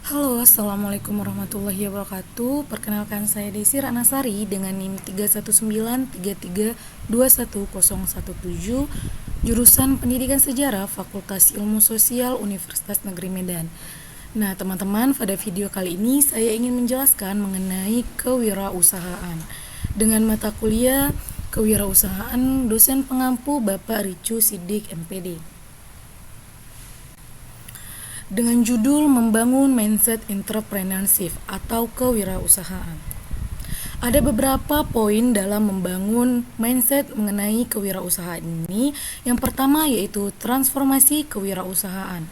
Halo, Assalamualaikum warahmatullahi wabarakatuh. Perkenalkan saya Desi Ratnasari dengan NIM 31933221017, jurusan Pendidikan Sejarah Fakultas Ilmu Sosial Universitas Negeri Medan. Nah, teman-teman, pada video kali ini saya ingin menjelaskan mengenai kewirausahaan dengan mata kuliah Kewirausahaan dosen pengampu Bapak Ricu Siddiq MPD. Dengan judul Membangun Mindset Entrepreneurship atau Kewirausahaan. Ada beberapa poin dalam membangun mindset mengenai kewirausahaan ini. Yang pertama yaitu transformasi kewirausahaan.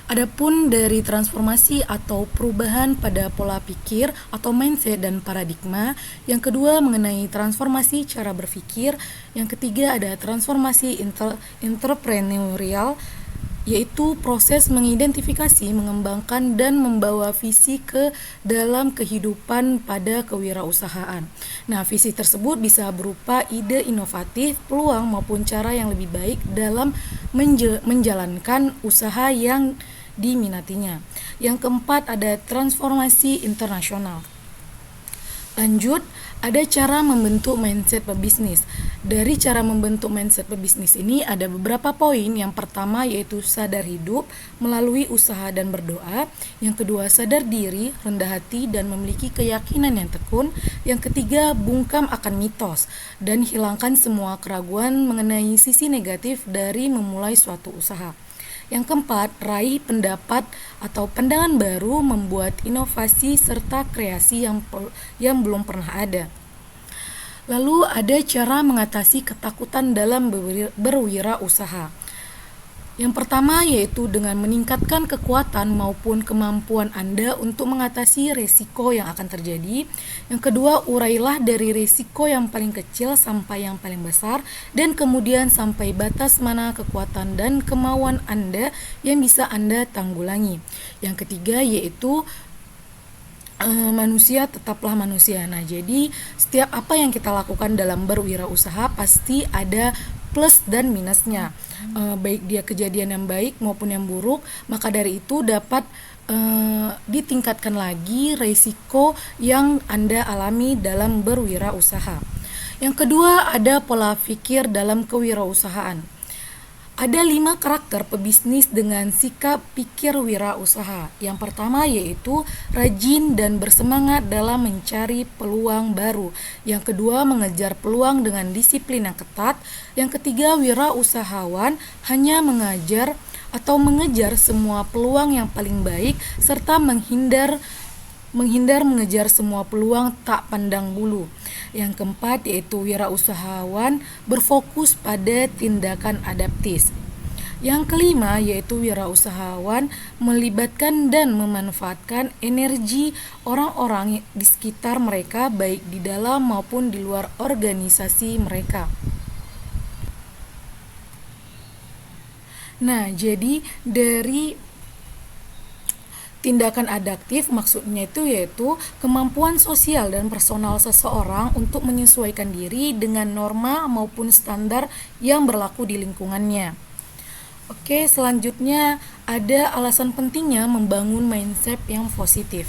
Adapun dari transformasi atau perubahan pada pola pikir atau mindset dan paradigma, yang kedua mengenai transformasi cara berpikir, yang ketiga ada transformasi entrepreneurial, yaitu proses mengidentifikasi, mengembangkan, dan membawa visi ke dalam kehidupan pada kewirausahaan. Nah, visi tersebut bisa berupa ide inovatif, peluang, maupun cara yang lebih baik dalam menjalankan usaha yang diminatinya. Yang keempat, ada transformasi internasional. Lanjut, ada cara membentuk mindset pebisnis. Dari cara membentuk mindset pebisnis ini ada beberapa poin. Yang pertama yaitu sadar hidup melalui usaha dan berdoa. Yang kedua, sadar diri, rendah hati, dan memiliki keyakinan yang tekun. Yang ketiga, bungkam akan mitos dan hilangkan semua keraguan mengenai sisi negatif dari memulai suatu usaha. Yang keempat, raih pendapat atau pandangan baru, membuat inovasi serta kreasi yang belum pernah ada. Lalu ada cara mengatasi ketakutan dalam berwirausaha. Yang pertama yaitu dengan meningkatkan kekuatan maupun kemampuan Anda untuk mengatasi resiko yang akan terjadi. Yang kedua, urailah dari resiko yang paling kecil sampai yang paling besar, dan kemudian sampai batas mana kekuatan dan kemauan Anda yang bisa Anda tanggulangi. Yang ketiga yaitu manusia tetaplah manusia. Nah, jadi setiap apa yang kita lakukan dalam berwirausaha pasti ada plus dan minusnya, baik dia kejadian yang baik maupun yang buruk. Maka dari itu dapat ditingkatkan lagi risiko yang Anda alami dalam berwirausaha. Yang kedua, ada pola pikir dalam kewirausahaan. Ada 5 karakter pebisnis dengan sikap pikir wirausaha. Yang pertama yaitu rajin dan bersemangat dalam mencari peluang baru. Yang kedua, mengejar peluang dengan disiplin yang ketat. Yang ketiga, wirausahawan hanya mengejar semua peluang yang paling baik serta menghindar mengejar semua peluang tak pandang bulu. Yang keempat yaitu wirausahawan berfokus pada tindakan adaptif. Yang kelima yaitu wirausahawan melibatkan dan memanfaatkan energi orang-orang di sekitar mereka, baik di dalam maupun di luar organisasi mereka. Nah, jadi dari tindakan adaptif maksudnya itu yaitu kemampuan sosial dan personal seseorang untuk menyesuaikan diri dengan norma maupun standar yang berlaku di lingkungannya. Oke, selanjutnya ada alasan pentingnya membangun mindset yang positif.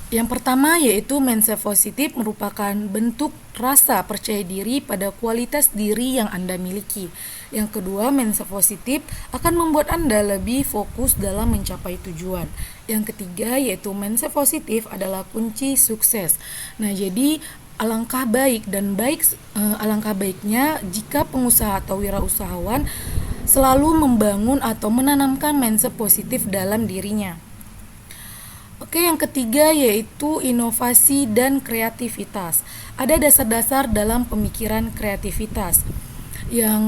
Yang pertama yaitu mindset positif merupakan bentuk rasa percaya diri pada kualitas diri yang Anda miliki. Yang kedua, mindset positif akan membuat Anda lebih fokus dalam mencapai tujuan. Yang ketiga yaitu mindset positif adalah kunci sukses. Nah, jadi alangkah baiknya jika pengusaha atau wirausahawan selalu membangun atau menanamkan mindset positif dalam dirinya. Oke, yang ketiga yaitu inovasi dan kreativitas. Ada dasar-dasar dalam pemikiran kreativitas. Yang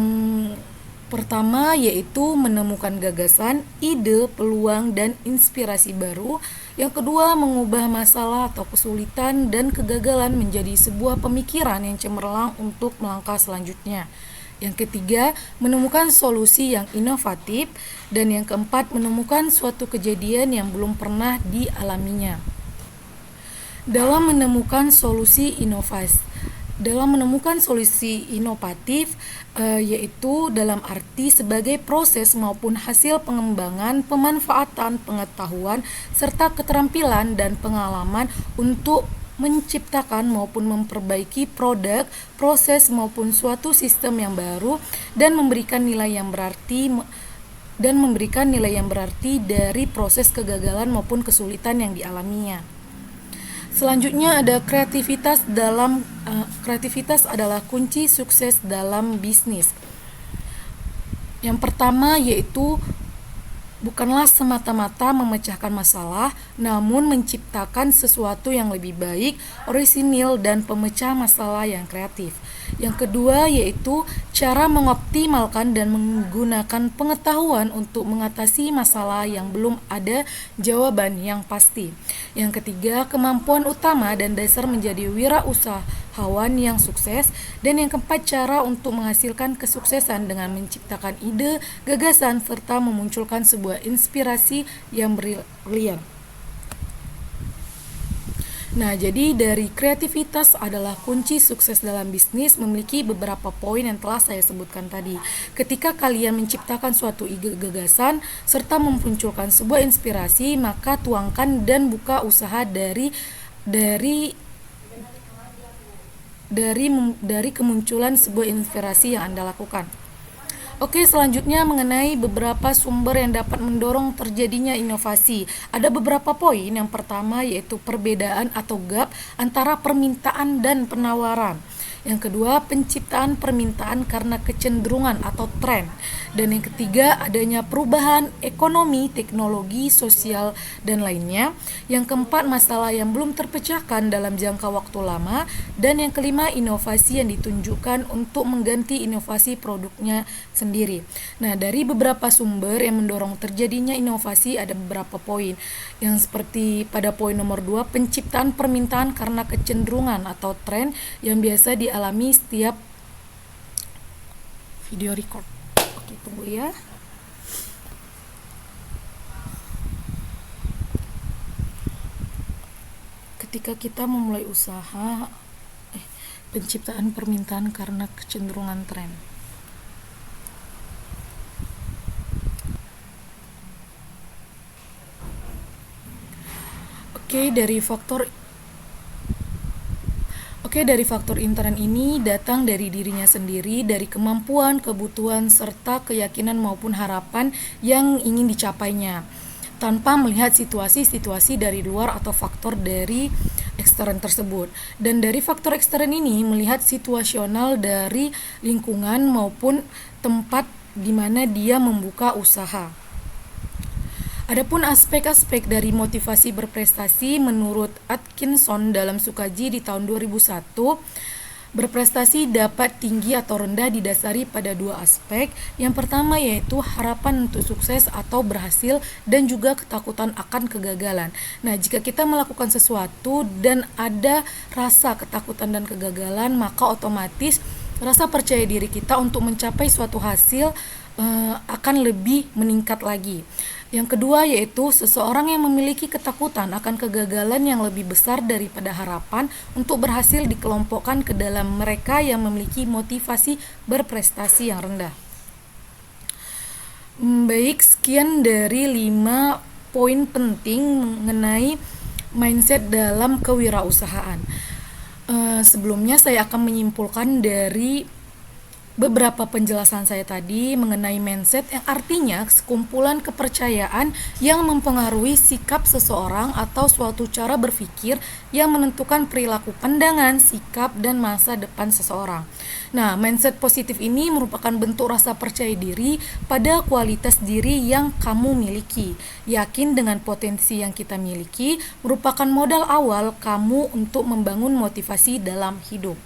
pertama yaitu menemukan gagasan, ide, peluang, dan inspirasi baru. Yang kedua, mengubah masalah atau kesulitan dan kegagalan menjadi sebuah pemikiran yang cemerlang untuk melangkah selanjutnya. Yang ketiga, menemukan solusi yang inovatif. Dan yang keempat, menemukan suatu kejadian yang belum pernah dialaminya. Dalam menemukan solusi inovatif, yaitu dalam arti sebagai proses maupun hasil pengembangan, pemanfaatan pengetahuan, serta keterampilan dan pengalaman untuk menciptakan maupun memperbaiki produk, proses maupun suatu sistem yang baru dan memberikan nilai yang berarti dari proses kegagalan maupun kesulitan yang dialaminya. Selanjutnya ada kreativitas adalah kunci sukses dalam bisnis. Yang pertama yaitu bukanlah semata-mata memecahkan masalah, namun menciptakan sesuatu yang lebih baik, orisinil, dan pemecah masalah yang kreatif. Yang kedua yaitu cara mengoptimalkan dan menggunakan pengetahuan untuk mengatasi masalah yang belum ada jawaban yang pasti. Yang ketiga, kemampuan utama dan dasar menjadi wirausahawan yang sukses. Dan yang keempat, cara untuk menghasilkan kesuksesan dengan menciptakan ide, gagasan, serta memunculkan sebuah inspirasi yang brilian. Nah, jadi dari kreativitas adalah kunci sukses dalam bisnis memiliki beberapa poin yang telah saya sebutkan tadi. Ketika kalian menciptakan suatu ide gagasan serta memunculkan sebuah inspirasi, maka tuangkan dan buka usaha dari kemunculan sebuah inspirasi yang Anda lakukan. Oke, selanjutnya mengenai beberapa sumber yang dapat mendorong terjadinya inovasi. Ada beberapa poin. Yang pertama yaitu perbedaan atau gap antara permintaan dan penawaran. Yang kedua, penciptaan permintaan karena kecenderungan atau tren. Dan yang ketiga, adanya perubahan ekonomi, teknologi, sosial, dan lainnya. Yang keempat, masalah yang belum terpecahkan dalam jangka waktu lama. Dan yang kelima, inovasi yang ditunjukkan untuk mengganti inovasi produknya sendiri. Nah, dari beberapa sumber yang mendorong terjadinya inovasi ada beberapa poin. Yang seperti pada poin nomor 2, penciptaan permintaan karena kecenderungan atau tren yang biasa dialami setiap video record. Oke, tunggu ya. Ketika kita memulai usaha, penciptaan permintaan karena kecenderungan tren. Oke, dari faktor intern ini datang dari dirinya sendiri, dari kemampuan, kebutuhan, serta keyakinan maupun harapan yang ingin dicapainya, tanpa melihat situasi-situasi dari luar atau faktor dari ekstern tersebut. Dan dari faktor ekstern ini melihat situasional dari lingkungan maupun tempat di mana dia membuka usaha. Adapun aspek-aspek dari motivasi berprestasi menurut Atkinson dalam Sukaji di tahun 2001, berprestasi dapat tinggi atau rendah didasari pada dua aspek. Yang pertama yaitu harapan untuk sukses atau berhasil dan juga ketakutan akan kegagalan. Nah, jika kita melakukan sesuatu dan ada rasa ketakutan dan kegagalan, maka otomatis rasa percaya diri kita untuk mencapai suatu hasil akan lebih meningkat lagi. Yang kedua yaitu seseorang yang memiliki ketakutan akan kegagalan yang lebih besar daripada harapan untuk berhasil dikelompokkan ke dalam mereka yang memiliki motivasi berprestasi yang rendah. Baik, sekian dari 5 poin penting mengenai mindset dalam kewirausahaan. Sebelumnya saya akan menyimpulkan dari Beberapa penjelasan saya tadi mengenai mindset yang artinya sekumpulan kepercayaan yang mempengaruhi sikap seseorang atau suatu cara berpikir yang menentukan perilaku, pandangan, sikap, dan masa depan seseorang. Nah, mindset positif ini merupakan bentuk rasa percaya diri pada kualitas diri yang kamu miliki. Yakin dengan potensi yang kita miliki merupakan modal awal kamu untuk membangun motivasi dalam hidup.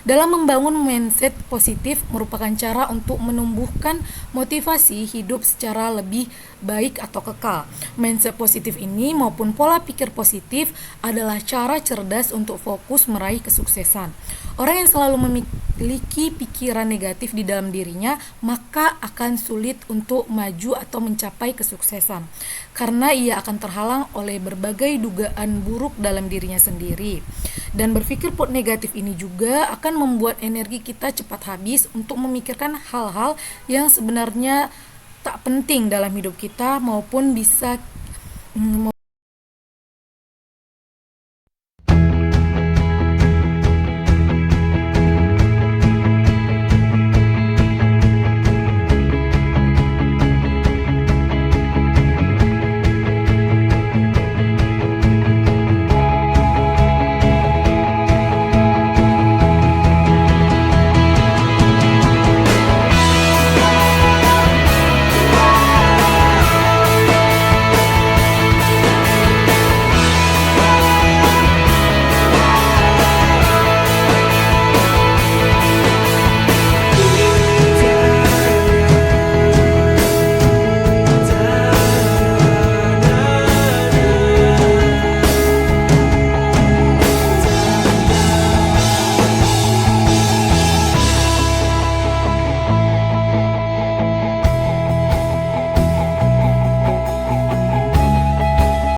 Dalam membangun mindset positif merupakan cara untuk menumbuhkan motivasi hidup secara lebih baik atau kekal. Mindset positif ini maupun pola pikir positif adalah cara cerdas untuk fokus meraih kesuksesan. Orang yang selalu memiliki pikiran negatif di dalam dirinya, maka akan sulit untuk maju atau mencapai kesuksesan, karena ia akan terhalang oleh berbagai dugaan buruk dalam dirinya sendiri. Dan berpikir negatif ini juga akan membuat energi kita cepat habis untuk memikirkan hal-hal yang sebenarnya tak penting dalam hidup kita maupun bisa